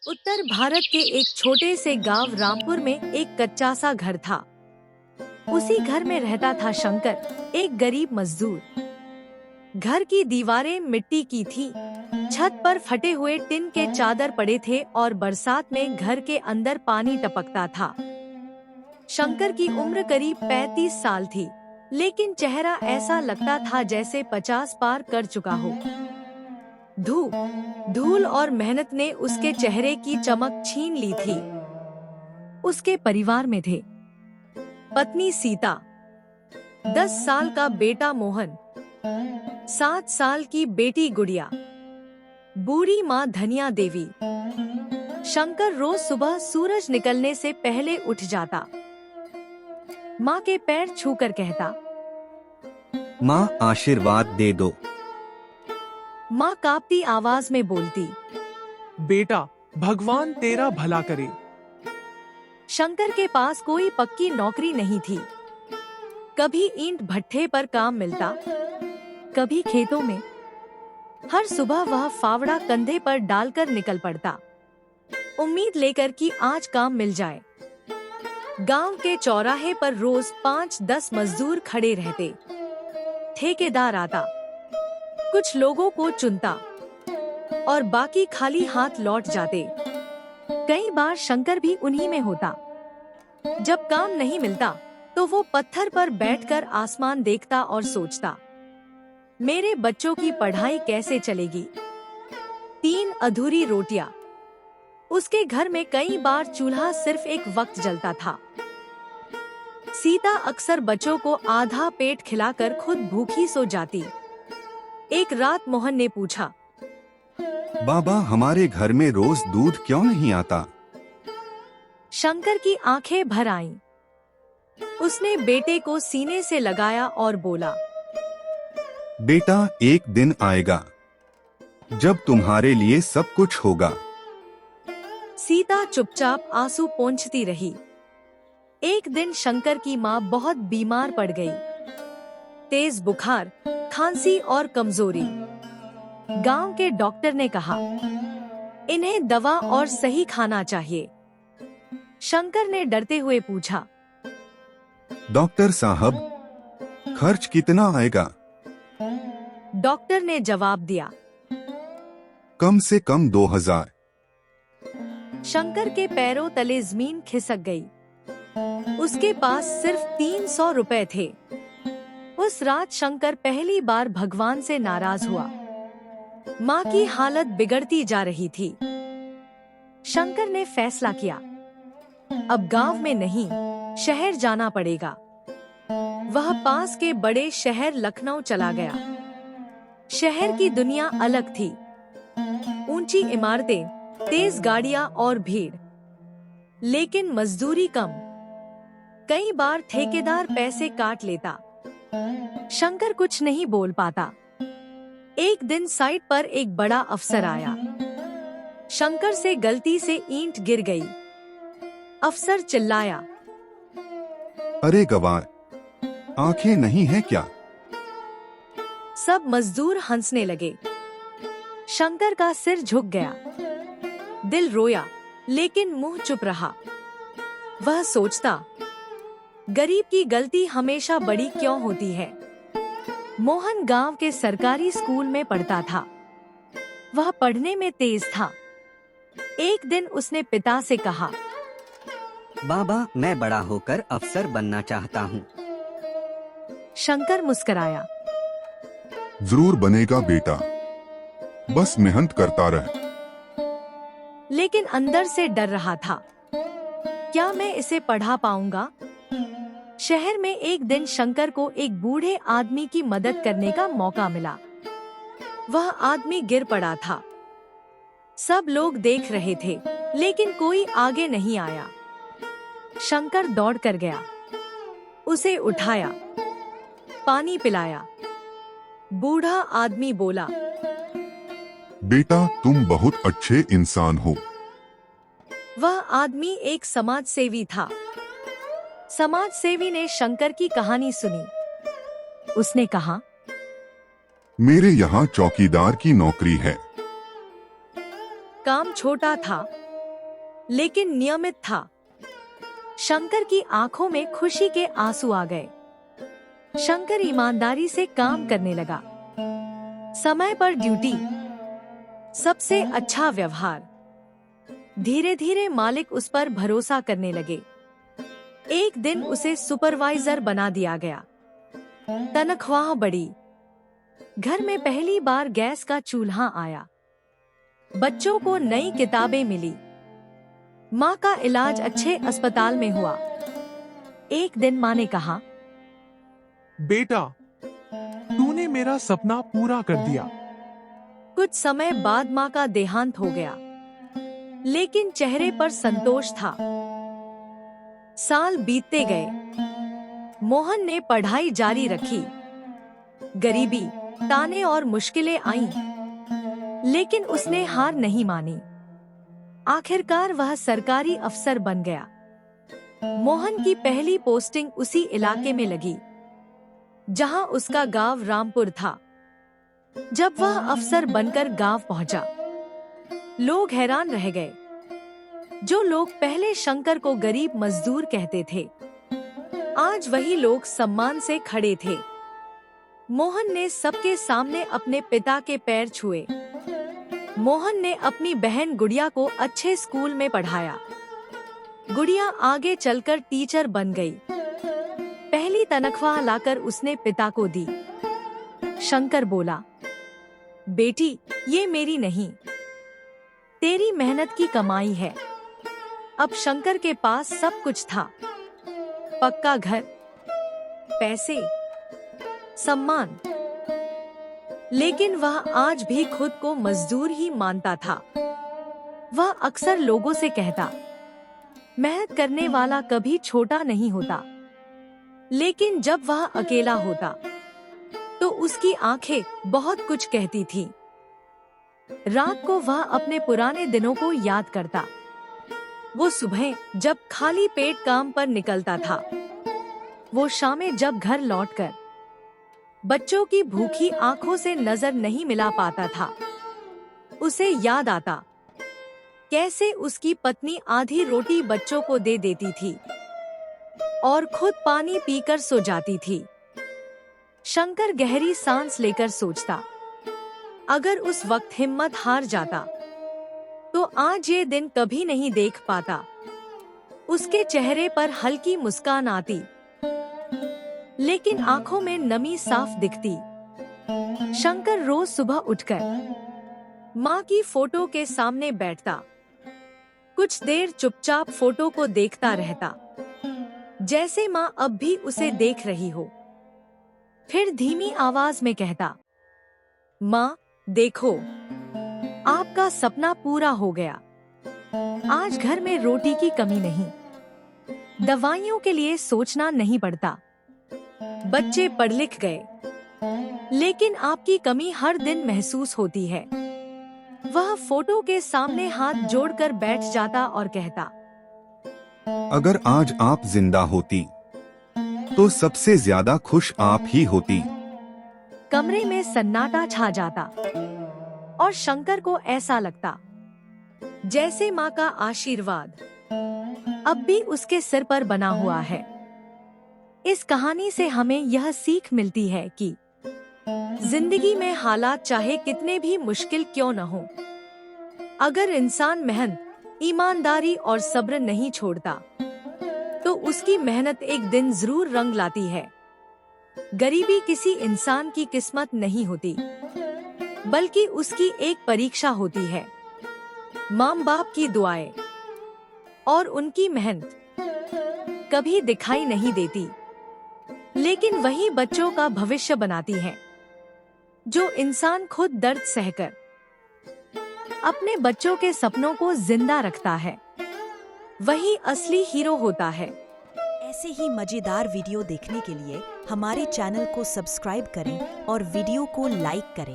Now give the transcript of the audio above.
उत्तर भारत के एक छोटे से गांव रामपुर में एक कच्चा सा घर था। उसी घर में रहता था शंकर, एक गरीब मजदूर। घर की दीवारें मिट्टी की थी, छत पर फटे हुए टिन के चादर पड़े थे और बरसात में घर के अंदर पानी टपकता था। शंकर की उम्र करीब 35 साल थी, लेकिन चेहरा ऐसा लगता था जैसे 50 पार कर चुका हो। धूल और मेहनत ने उसके चेहरे की चमक छीन ली थी। उसके परिवार में थे पत्नी सीता, 10 साल का बेटा मोहन, 7 साल की बेटी गुड़िया, बूढ़ी माँ धनिया देवी। शंकर रोज सुबह सूरज निकलने से पहले उठ जाता, माँ के पैर छूकर कहता, माँ आशीर्वाद दे दो। माँ कांपती आवाज में बोलती, बेटा भगवान तेरा भला करे। शंकर के पास कोई पक्की नौकरी नहीं थी। कभी ईंट भट्ठे पर काम मिलता, कभी खेतों में। हर सुबह वह फावड़ा कंधे पर डालकर निकल पड़ता, उम्मीद लेकर कि आज काम मिल जाए। गांव के चौराहे पर रोज 5-10 मजदूर खड़े रहते। ठेकेदार आता, कुछ लोगों को चुनता और बाकी खाली हाथ लौट जाते। कई बार शंकर भी उन्हीं में होता। जब काम नहीं मिलता तो वो पत्थर पर बैठकर आसमान देखता और सोचता, मेरे बच्चों की पढ़ाई कैसे चलेगी। 3 अधूरी रोटियां। उसके घर में कई बार चूल्हा सिर्फ एक वक्त जलता था। सीता अक्सर बच्चों को आधा पेट खिलाकर खुद भूखी सो जाती। एक रात मोहन ने पूछा, बाबा हमारे घर में रोज दूध क्यों नहीं आता? शंकर की आंखें भर आईं। उसने बेटे को सीने से लगाया और बोला, बेटा एक दिन आएगा जब तुम्हारे लिए सब कुछ होगा। सीता चुपचाप आंसू पोंछती रही। एक दिन शंकर की माँ बहुत बीमार पड़ गई। तेज बुखार, खांसी और कमजोरी। गांव के डॉक्टर ने कहा, इन्हें दवा और सही खाना चाहिए। शंकर ने डरते हुए पूछा, डॉक्टर साहब खर्च कितना आएगा? डॉक्टर ने जवाब दिया, कम से कम 2000। शंकर के पैरों तले जमीन खिसक गई। उसके पास सिर्फ 300 रुपए थे। उस रात शंकर पहली बार भगवान से नाराज हुआ। माँ की हालत बिगड़ती जा रही थी। शंकर ने फैसला किया, अब गांव में नहीं, शहर जाना पड़ेगा। वह पास के बड़े शहर लखनऊ चला गया। शहर की दुनिया अलग थी। ऊंची इमारतें, तेज गाड़ियां और भीड़, लेकिन मजदूरी कम। कई बार ठेकेदार पैसे काट लेता। शंकर कुछ नहीं बोल पाता। एक दिन साइट पर एक बड़ा अफसर आया। शंकर से गलती से ईंट गिर गई। अफसर चिल्लाया, अरे गवार, आंखें नहीं है क्या? सब मजदूर हंसने लगे। शंकर का सिर झुक गया। दिल रोया, लेकिन मुंह चुप रहा। वह सोचता, गरीब की गलती हमेशा बड़ी क्यों होती है। मोहन गांव के सरकारी स्कूल में पढ़ता था। वह पढ़ने में तेज था। एक दिन उसने पिता से कहा, बाबा मैं बड़ा होकर अफसर बनना चाहता हूँ। शंकर मुस्कुराया, जरूर बनेगा बेटा, बस मेहनत करता रह। लेकिन अंदर से डर रहा था, क्या मैं इसे पढ़ा पाऊंगा। शहर में एक दिन शंकर को एक बूढ़े आदमी की मदद करने का मौका मिला। वह आदमी गिर पड़ा था। सब लोग देख रहे थे, लेकिन कोई आगे नहीं आया। शंकर दौड़ कर गया, उसे उठाया, पानी पिलाया। बूढ़ा आदमी बोला, बेटा तुम बहुत अच्छे इंसान हो। वह आदमी एक समाज सेवी था। समाज सेवी ने शंकर की कहानी सुनी। उसने कहा, मेरे यहाँ चौकीदार की नौकरी है। काम छोटा था, लेकिन नियमित था। शंकर की आंखों में खुशी के आंसू आ गए। शंकर ईमानदारी से काम करने लगा। समय पर ड्यूटी, सबसे अच्छा व्यवहार। धीरे धीरे मालिक उस पर भरोसा करने लगे। एक दिन उसे सुपरवाइजर बना दिया गया। तनख्वाह बढ़ी। घर में पहली बार गैस का चूल्हा आया। बच्चों को नई किताबें मिली। माँ का इलाज अच्छे अस्पताल में हुआ। एक दिन माँ ने कहा, बेटा, तूने मेरा सपना पूरा कर दिया। कुछ समय बाद माँ का देहांत हो गया, लेकिन चेहरे पर संतोष था। साल बीतते गए। मोहन ने पढ़ाई जारी रखी। गरीबी, ताने और मुश्किलें आईं, लेकिन उसने हार नहीं मानी। आखिरकार वह सरकारी अफसर बन गया। मोहन की पहली पोस्टिंग उसी इलाके में लगी, जहां उसका गांव रामपुर था। जब वह अफसर बनकर गांव पहुंचा, लोग हैरान रह गए। जो लोग पहले शंकर को गरीब मजदूर कहते थे, आज वही लोग सम्मान से खड़े थे। मोहन ने सबके सामने अपने पिता के पैर छुए। मोहन ने अपनी बहन गुड़िया को अच्छे स्कूल में पढ़ाया। गुड़िया आगे चलकर टीचर बन गई। पहली तनख्वाह लाकर उसने पिता को दी। शंकर बोला, बेटी, ये मेरी नहीं, तेरी मेहनत की कमाई है। अब शंकर के पास सब कुछ था। पक्का घर, पैसे, सम्मान। लेकिन वह आज भी खुद को मजदूर ही मानता था। वह अक्सर लोगों से कहता, मेहनत करने वाला कभी छोटा नहीं होता। लेकिन जब वह अकेला होता, तो उसकी आंखें बहुत कुछ कहती थीं। रात को वह अपने पुराने दिनों को याद करता। वो सुबह जब खाली पेट काम पर निकलता था, वो शामें जब घर लौटकर बच्चों की भूखी आंखों से नजर नहीं मिला पाता था। उसे याद आता कैसे उसकी पत्नी आधी रोटी बच्चों को दे देती थी और खुद पानी पीकर सो जाती थी। शंकर गहरी सांस लेकर सोचता, अगर उस वक्त हिम्मत हार जाता तो आज ये दिन कभी नहीं देख पाता। उसके चेहरे पर हल्की मुस्कान आती, लेकिन आंखों में नमी साफ दिखती। शंकर रोज सुबह उठकर माँ की फोटो के सामने बैठता। कुछ देर चुपचाप फोटो को देखता रहता, जैसे माँ अब भी उसे देख रही हो। फिर धीमी आवाज में कहता, माँ देखो, आपका सपना पूरा हो गया। आज घर में रोटी की कमी नहीं, दवाइयों के लिए सोचना नहीं पड़ता। बच्चे पढ़ लिख गए, लेकिन आपकी कमी हर दिन महसूस होती है। वह फोटो के सामने हाथ जोड़कर बैठ जाता और कहता, अगर आज आप जिंदा होती तो सबसे ज्यादा खुश आप ही होती। कमरे में सन्नाटा छा जाता और शंकर को ऐसा लगता जैसे माँ का आशीर्वाद अब भी उसके सिर पर बना हुआ है। इस कहानी से हमें यह सीख मिलती है कि जिंदगी में हालात चाहे कितने भी मुश्किल क्यों न हो, अगर इंसान मेहनत, ईमानदारी और सब्र नहीं छोड़ता, तो उसकी मेहनत एक दिन जरूर रंग लाती है। गरीबी किसी इंसान की किस्मत नहीं होती, बल्कि उसकी एक परीक्षा होती है। माँ बाप की दुआएं और उनकी मेहनत कभी दिखाई नहीं देती, लेकिन वही बच्चों का भविष्य बनाती है। जो इंसान खुद दर्द सहकर अपने बच्चों के सपनों को जिंदा रखता है, वही असली हीरो होता है। ऐसे ही मजेदार वीडियो देखने के लिए हमारे चैनल को सब्सक्राइब करें और वीडियो को लाइक करें।